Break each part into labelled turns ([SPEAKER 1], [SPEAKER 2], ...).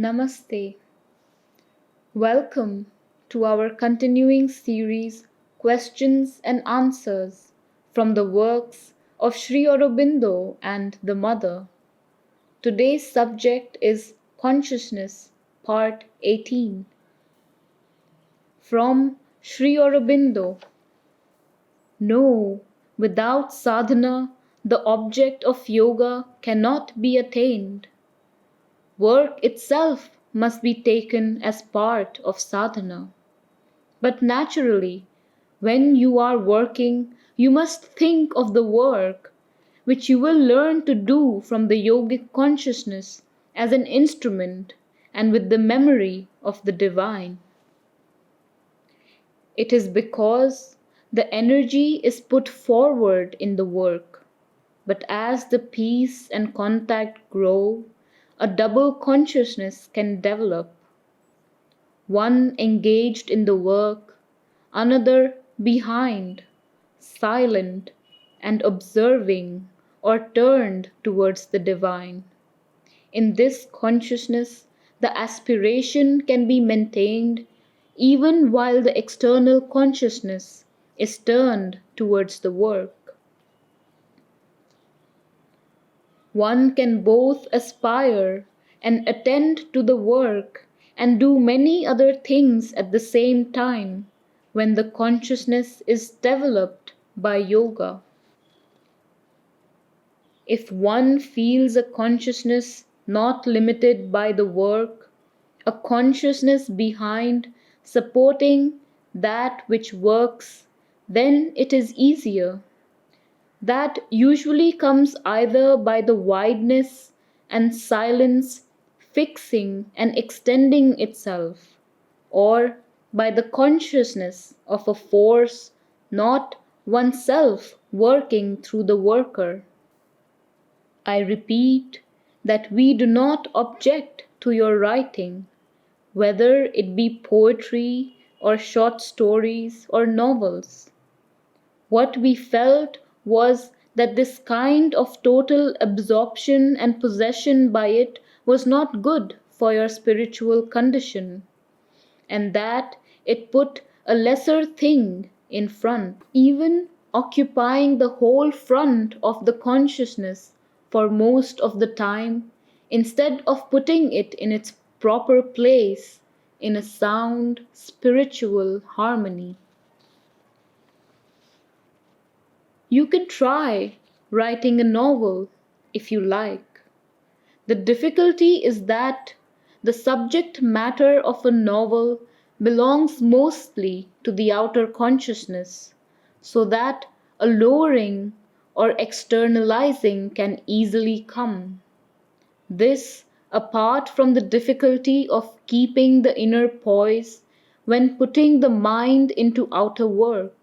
[SPEAKER 1] Namaste. Welcome to our continuing series Questions and Answers from the works of Sri Aurobindo and the Mother. Today's subject is Consciousness, Part 18. From Sri Aurobindo. No, without sadhana, the object of yoga cannot be attained. Work itself must be taken as part of sadhana. But naturally, when you are working, you must think of the work, which you will learn to do from the yogic consciousness as an instrument and with the memory of the divine. It is because the energy is put forward in the work, but as the peace and contact grow, a double consciousness can develop. One engaged in the work, another behind, silent and observing or turned towards the divine. In this consciousness, the aspiration can be maintained even while the external consciousness is turned towards the work. One can both aspire and attend to the work and do many other things at the same time when the consciousness is developed by yoga. If one feels a consciousness not limited by the work, a consciousness behind supporting that which works, then it is easier. That usually comes either by the wideness and silence fixing and extending itself, or by the consciousness of a force, not oneself working through the worker. I repeat that we do not object to your writing, whether it be poetry or short stories or novels. What we felt was that this kind of total absorption and possession by it was not good for your spiritual condition, and that it put a lesser thing in front, even occupying the whole front of the consciousness for most of the time, instead of putting it in its proper place in a sound spiritual harmony. You can try writing a novel if you like. The difficulty is that the subject matter of a novel belongs mostly to the outer consciousness, so that a lowering or externalizing can easily come. This apart from the difficulty of keeping the inner poise when putting the mind into outer work.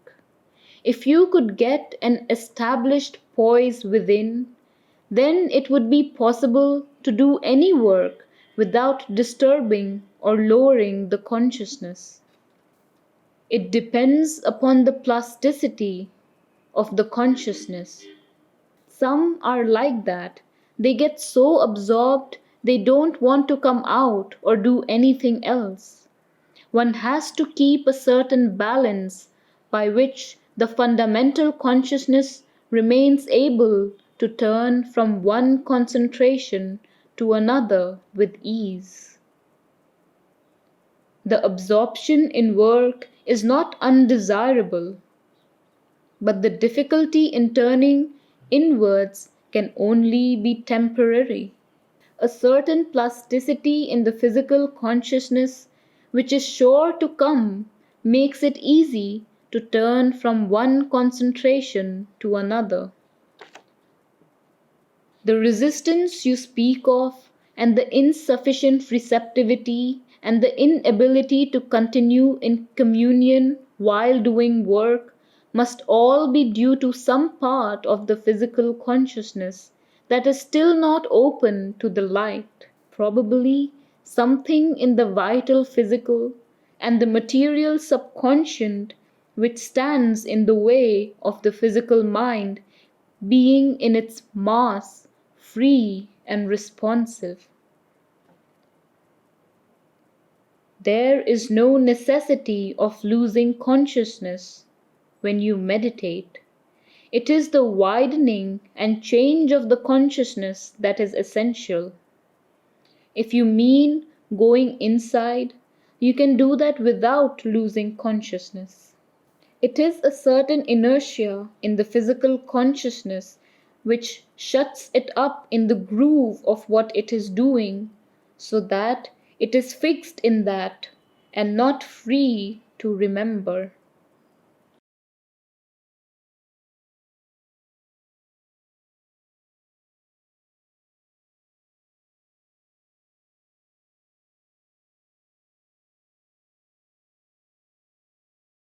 [SPEAKER 1] If you could get an established poise within, then it would be possible to do any work without disturbing or lowering the consciousness. It depends upon the plasticity of the consciousness. Some are like that. They get so absorbed they don't want to come out or do anything else. One has to keep a certain balance by which the fundamental consciousness remains able to turn from one concentration to another with ease. The absorption in work is not undesirable, but the difficulty in turning inwards can only be temporary. A certain plasticity in the physical consciousness, which is sure to come, makes it easy to turn from one concentration to another. The resistance you speak of, and the insufficient receptivity, and the inability to continue in communion while doing work, must all be due to some part of the physical consciousness that is still not open to the light. Probably something in the vital physical and the material subconscient which stands in the way of the physical mind being in its mass free and responsive. There is no necessity of losing consciousness when you meditate. It is the widening and change of the consciousness that is essential. If you mean going inside, you can do that without losing consciousness. It is a certain inertia in the physical consciousness which shuts it up in the groove of what it is doing, so that it is fixed in that and not free to remember.